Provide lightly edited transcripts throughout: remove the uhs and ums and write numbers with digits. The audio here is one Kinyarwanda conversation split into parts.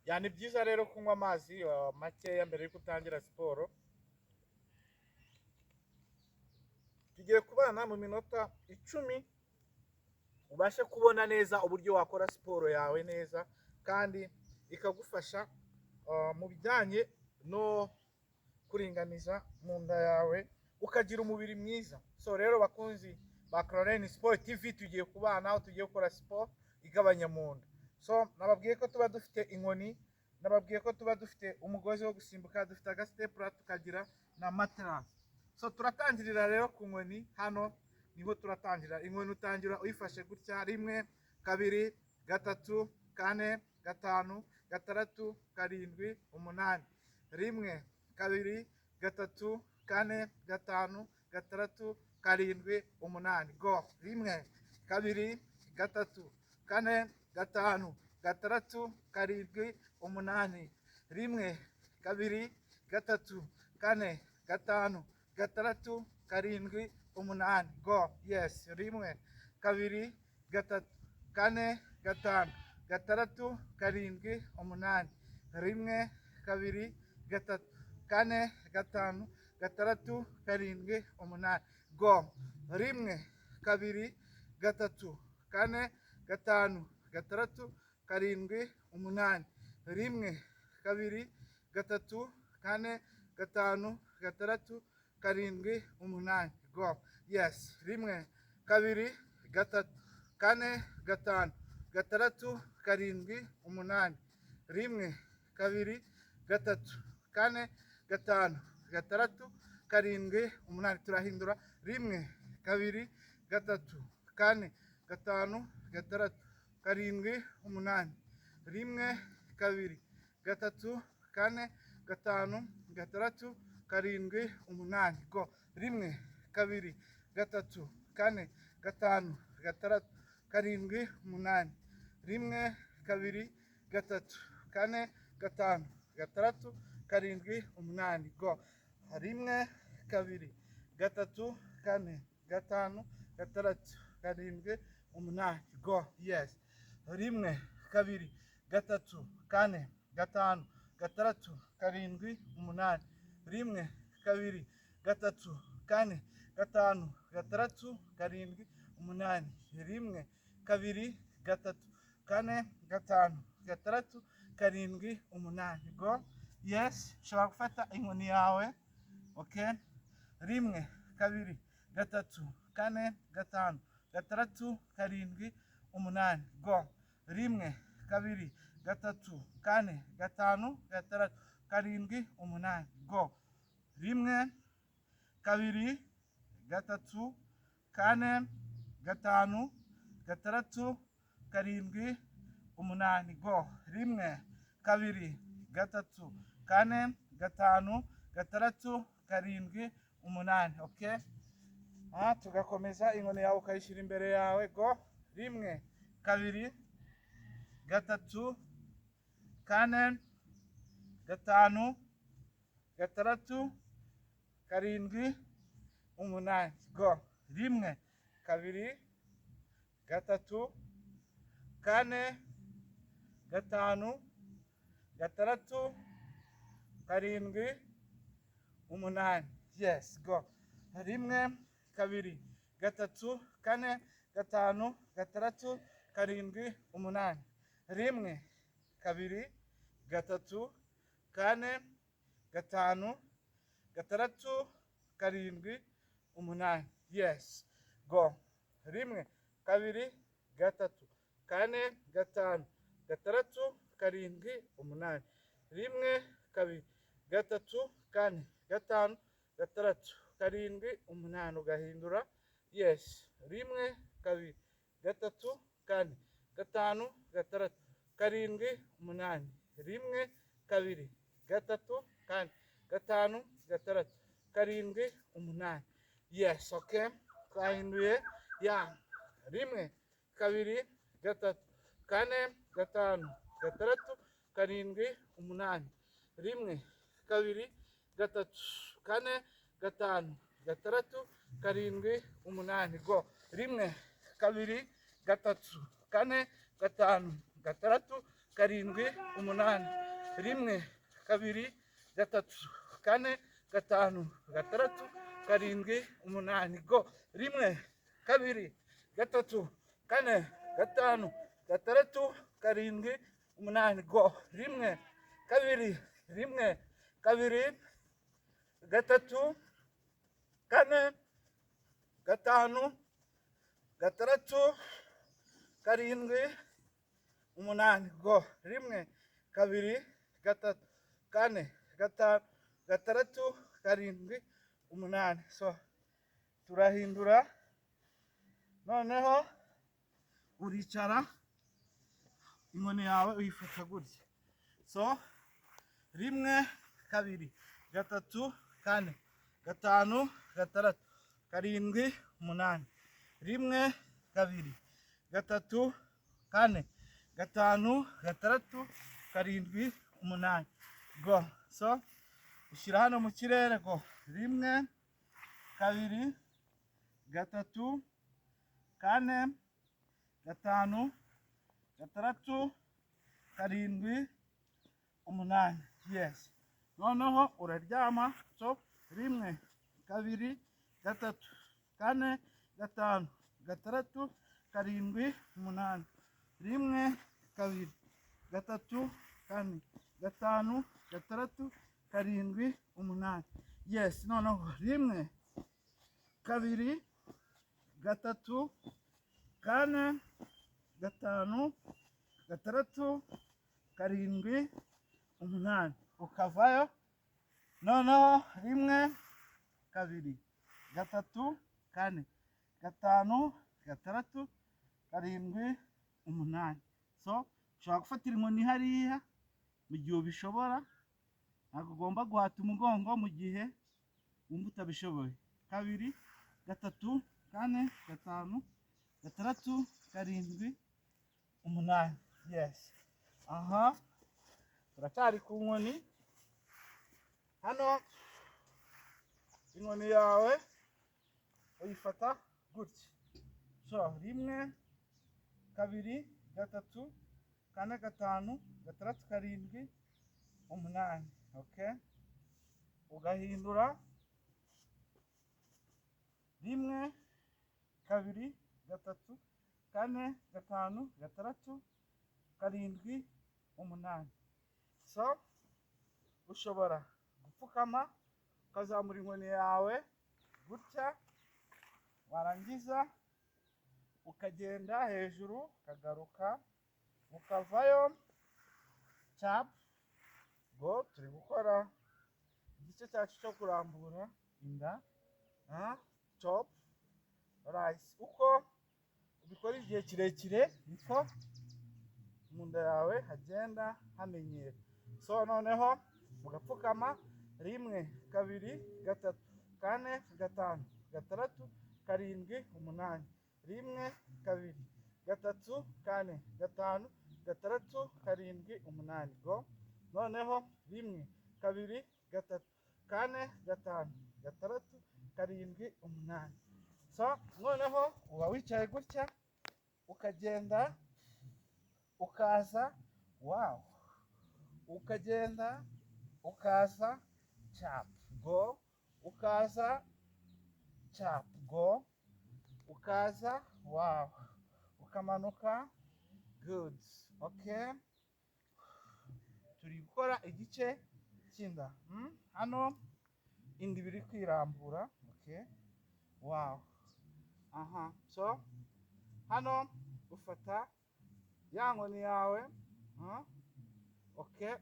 Ni byiza rero kunywa amazi makeya mbere yuko utangira siporo. Tugiye kubana mu minota 10 ubashe kubona neza uburyo wakora siporo yawe neza kandi ikagufasha mu bijyanye no kuringaniza mu nda yawe ukagira umubiri mwiza. So rero bakunzi ba Caroline Sport TV, tugiye kubana aho tugiye gukora siporo igabanya mu nda. So nababwiye ko tuba dufite inkoni, nababwiye ko tuba dufite umugozi wo gusimbuka, dufite agasitepura, tukagira na materasi. So turatangirira rero ku nkoni. Hano niho turatangirira. Inkoni utangira uyifashe gutya: 1, 2, 3, 4, 5, 6, 7, 8. 1, 2, 3, 4, 5, 6, 7, 8. Go. 1, 2, 3, 4, 5, 6, 7, 8. 1, 2, 3, 4, 5, 6, 7, 8. Go. Yes. 1, 2, 3, 4, 5, 6, 7, 8. 1, 2, 3, 4, 5, 6, 7, 8. Go. 1, 2, 3, 4, 5, 6, 7, 8. 1, 2, 3, 4, 5, 6, 7, 8. Go. Yes. 1, 2, 3, 4, 5, 6, 7, 8. 1, 2, 3, 4, 5, 6, 7, 8. Turahindura. 1, 2, 3, 4, 5, 6, 7, 8. 1, 2, 3, 4, 5, 6, 7, 8. Go. 1, 2, 3, 4, 5, 6, 7, 8. 1, 2, 3, 4, 5, 6, 7, 8. Go. 1, 2, 3, 4, 5, 6, 7, 8. Go. Yes. 1, 2, 3, 4, 5, 6, 7, 8. 1, 2, 3, 4, 5, 6, 7, 8. 1, 2, 3, 4, 5, 6, 7, 8. Go. Yes. Ushobora gufata inkoni yawe. Okay. 1, 2, 3, 4, 5, 6, 7, 8. Go. 1, 2, 3, 4, 5, 6, 7, 8. Go. 1, 2, 3, 4, 5, 6, 7, 8. Go. 1, 2, 3, 4, 5, 6, 7, 8. Okay. Tugakomeza. Inkoni yawe ukayishyira imbere yawe. Go. 1, 2, 3, 4, 5, 6, 7, 8. Go. 1, 2, 3, 4, 5, 6, 7, 8. Yes. Go. 1, 2, 3, 4, 5, 6, 7, 8. 1, 2, 3, 4, 5, 6, 7, 8. Yes. Go. 1, 2, 3, 4, 5, 6, 7, 8. 1, 2, 3, 4, 5, 6, 7, 8. Ugahindura. Yes. 1, 2, 3, 4, 5, 6, 7, 8. 1, 2, 3, 4, 5, 6, 7, 8. Yes. Okay. Twahinduye. Ya. 1, 2, 3, 4, 5, 6, 7, 8. 1, 2, 3, 4, 5, 6, 7, 8. Go. 1, 2, 3, 4, 5, 6, karindwi umunani, rimwe kabiri gatatu kane gatanu gatandatu karindwi umunani go, rimwe kabiri gatatu kane gatanu gatandatu karindwi umunani go, rimwe kabiri gatatu kane gatanu gatandatu karindwi umunani go, rimwe kabiri gatatu kane gatanu gatandatu karindwi umunani. So turahindura noneho uricara inkoni yawe uyifata gutya. So rimwe kabiri gatatu kane gatanu gatandatu karindwi umunani, rimwe kabiri gatatu kane gatanu gatandatu karindwi umunani go. So ushyira hano mu kirere go, rimwe kabiri gatatu kane gatanu gatandatu karindwi umunani. Yes, noneho uraryama. So rimwe kabiri gatatu kane gatanu gatandatu karindwi umunani, rimwe kabiri gatatu kane gatanu gatandatu karindwi umunani. Yes, noneho rimwe kabiri gatatu kane gatanu gatandatu karindwi umunani, ukavayo. Noneho rimwe kabiri gatatu kane gatanu gatandatu karindwi umunani. So ushobora gufatira inkoni hariya mu gihe ubishobora, ntabwo ugomba guhata umugongo mu gihe wumva utabishoboye. Kabiri gatatu kane gatanu gatandatu karindwi umunani. Yes, aha turacyari ku nkoni. Hano inkoni yawe uyifata gutya. So rimwe kabiri gatatu kane gatanu gatandatu karindwi umunani. Okay, ugahindura rimwe kabiri gatatu kane gatanu gatandatu karindwi umunani. So ushobora gupfukama ukazamura inkoni yawe gutya, warangiza ukagenda hejuru ukagaruka ukavayo. Chap go, turi gukora igice cyacu cyo kurambura inda. Chop rice. Uko ubikora igihe kirekire niko mu nda yawe hagenda hamenyera. So noneho ugapfukama rimwe kabiri gatatu kane gatanu gatandatu karindwi umunani, rimwe kabiri gatatu kane gatanu gatandatu karindwi umunani go. Noneho rimwe kabiri gatatu kane gatanu gatandatu karindwi umunani. So noneho uba wicaye gutya ukagenda ukaza, wow, ukagenda ukaza chap go, ukaza chap go, ukaza wow, ukamanuka good. Okay, turi gukora igice cy'inda. Hano inda ibiri kwirambura. Okay, wow. Aha, so hano ufata ya nkoni yawe. Okay,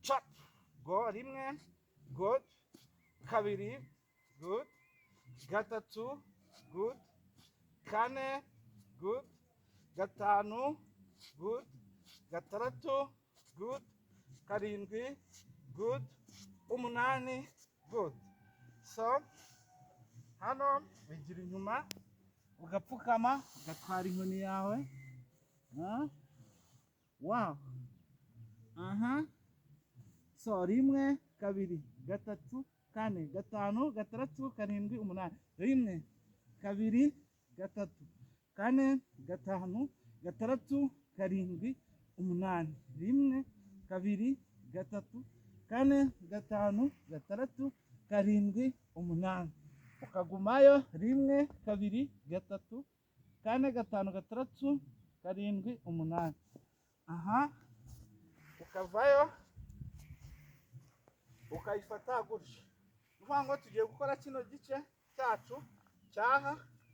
chop go, rimwe good, kabiri good, gatatu good, kane good, gatanu good, gatandatu good, karindwi good, umunani good. So hano wigira inyuma ugapfukama ugatwara inkoni yawe. Wow. Aha, so rimwe kabiri gatatu kane gatanu gatandatu karindwi umunani, rimwe kabiri gatatu kane gatanu gatandatu karindwi umunani. Rimwe, kabiri, gatatu, kane, gatanu, gatandatu, karindwi, umunani. Ukagumayo. Rimwe, kabiri, gatatu, kane, gatanu, gatandatu, karindwi, umunani. Aha. Ukavayo ukayifata gutya. Nuvuga ngo tugiye gukora kino gice cyacu cyaha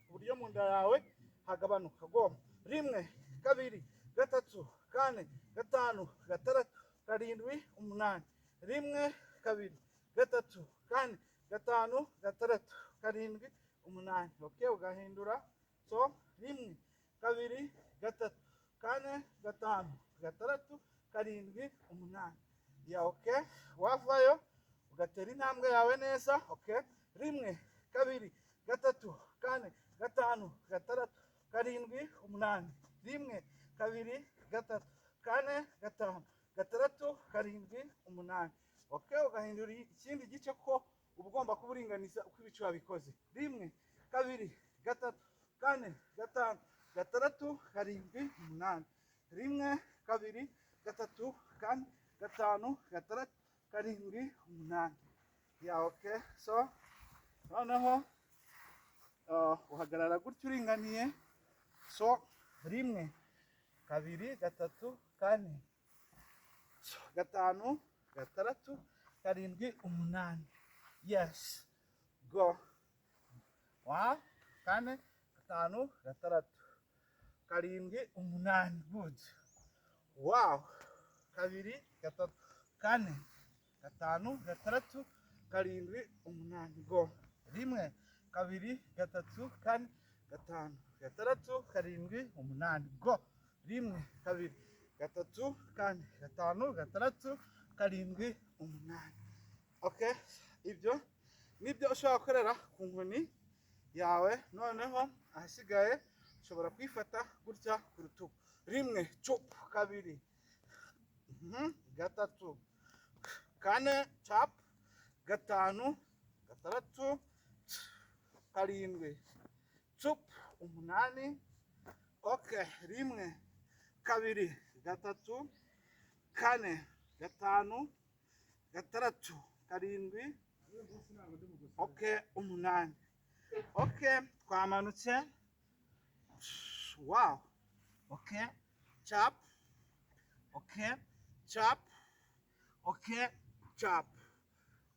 uburyo mu nda yawe hagabanuka. Goma. Rimwe, kabiri, gatatu, kane, gatanu, gatandatu, karindwi, umunani. Rimwe, kabiri, gatatu, kane, gatanu, gatandatu, karindwi, umunani. Okay, ugahindura. So, rimwe, kabiri, gatatu, kane, gatanu, gatandatu, karindwi, umunani. Ya, okay. Wavayo ugatera intambwe yawe neza. Okay. Rimwe, kabiri, gatatu, kane, gatanu, gatandatu, karindwi, umunani. Rimwe, kabiri, gatatu, kane, gatanu, gatandatu, karindwi, umunani. Okay, ugahindura ikindi gice ko uba ugomba kuburinganiza uko ibice wabikoze. Rimwe, kabiri, gatatu, kane, gatanu, gatandatu, karindwi, umunani. Rimwe, kabiri, gatatu, kane, gatanu, gatandatu, karindwi, umunani. Ya, okay. So, noneho uhagarara gutya uringaniye. So, rimwe, kabiri, gatatu, kane, gatanu, gatandatu, karindwi, umunani. Yes. Go. Wa, kane, gatanu, gatandatu, karindwi, umunani. Good. Wow. Kabiri, gatatu, kane, gatanu, gatandatu, karindwi, umunani. Go. Rimwe, kabiri, gatatu, kane, gatanu, gatandatu, karindwi, umunani. Go. Rimwe, kabiri, gatatu, kane, gatanu, gatandatu, karindwi, umunani. Okay, ibyo nibyo ushobora gukorera ku nkoni yawe. Noneho ahasigaye ushobora kwifata gutya ku rutugu. Rimwe, cup, kabiri, gatatu, kane, cap, gatanu, gatandatu, karindwi, cup, umunani. Okay, rimwe, kabiri, gatatu, kane, gatanu, gatandatu, karindwi. Okay, umunani. Okay, twamanutse. Wow. Okay, chop. Okay, chop. Okay, chop.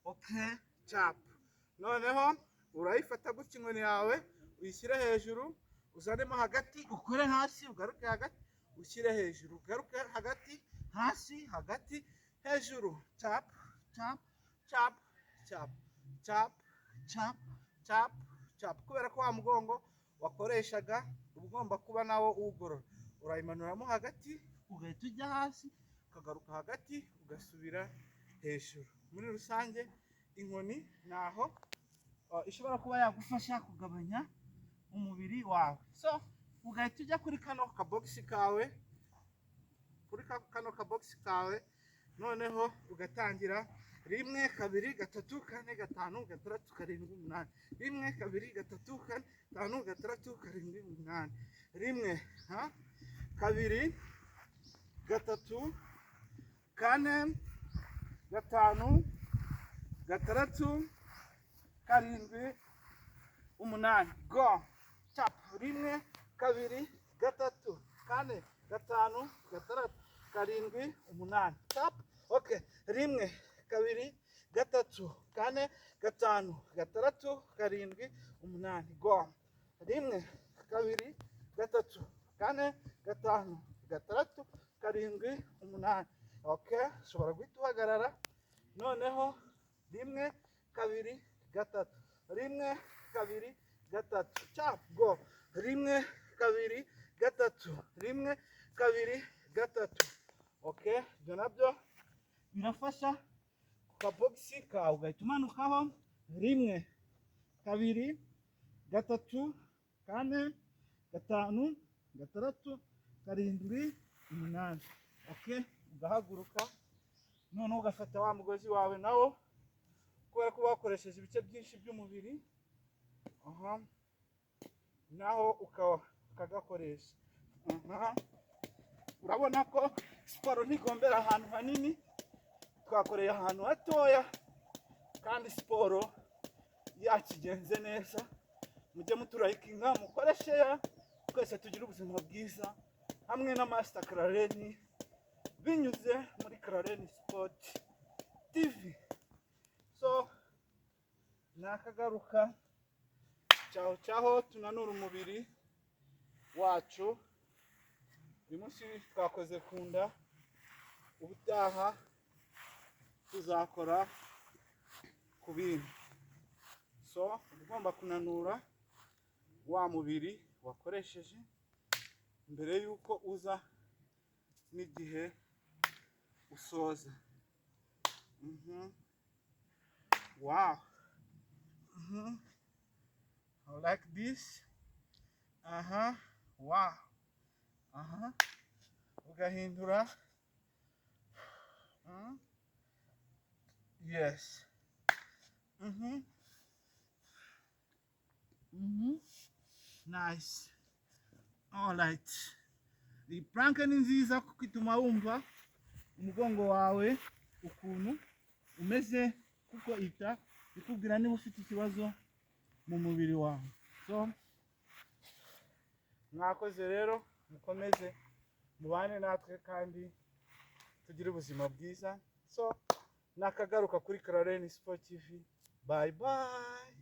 Okay, chop. Noneho urayifata gutya inkoni yawe uyishyire hejuru, uzanemo hagati, ukore hasi, ugaruke hagati, ushyire hejuru, ugaruke hagati, hasi, hagati, hejuru. Chop, chop, chop, chop, chop, chop, chop, chop. Kubera ko wa mugongo wakoreshaga ugomba kuba nawo uwugorora. Urayimanuramo hagati, ugahita ujya hasi, ukagaruka hagati, ugasubira hejuru. Muri rusange inkoni naho ishobora kuba yagufasha kugabanya umubiri wawe. So, ugahita ujya kuri kano kabogisi kawe, noneho ugatangira. Rimwe, kabiri, gatatu, kane, gatanu, gatandatu, karindwi, umunani. Rimwe, kabiri, gatatu, kane, gatanu, gatandatu, karindwi, umunani. Rimwe, kabiri, gatatu, kane, gatanu, gatandatu, karindwi, umunani. Go. Chop. Rimwe, kabiri, gatatu, kane, gatanu, gatandatu, karindwi, umunani. Chop. Okay. Rimwe, kabiri, gatatu, kane, gatanu, gatandatu, karindwi, umunani. Go. Rimwe, kabiri, gatatu, kane, gatanu, gatandatu, karindwi, umunani. Okay, ushobora guhita uhagarara. Noneho rimwe, kabiri, gatatu. Rimwe, kabiri, gatatu. Chop. Go. Rimwe, kabiri, gatatu. Rimwe, kabiri, gatatu. Okay, ibyo nabyo birafasha. Kabogisi kawe ugahita umanukaho. Rimwe, kabiri, gatatu, kane, gatanu, gatandatu, karindwi, umunani. Okay, ugahaguruka. Noneho ugafata wa mugozi wawe nawo, kubera ko wakoresheje ibice byinshi by'umubiri, naho ukagakoresha. Urabona ko siporo ntigombera ahantu hanini, twakoreye ahantu hatoya kandi siporo yakigenze neza. Mujye muturayikinga, mukore share, twese tugire ubuzima bwiza hamwe na Master Clarene binyuze muri Clarene Sport TV. So nakagaruka, cyaho tunanura umubiri wacu. Uyu munsi twakoze kunda, ubutaha tuzakora ku bindi. So ugomba kunanura wa mubiri wakoresheje mbere yuko uza n'igihe usoza. Wow. I like this. Wow. Ugahindura. Yes. Nice. All right. Iyi prank ni nziza kuko ituma wumva umugongo wawe ukuntu umeze, kuko ita ikubwira niba ufite ikibazo mu mubiri wawe. So mwakoze rero, mukomeze mubane natwe kandi tugire ubuzima bwiza. So nakagaruka kuri Clarene Sport TV. Bye bye.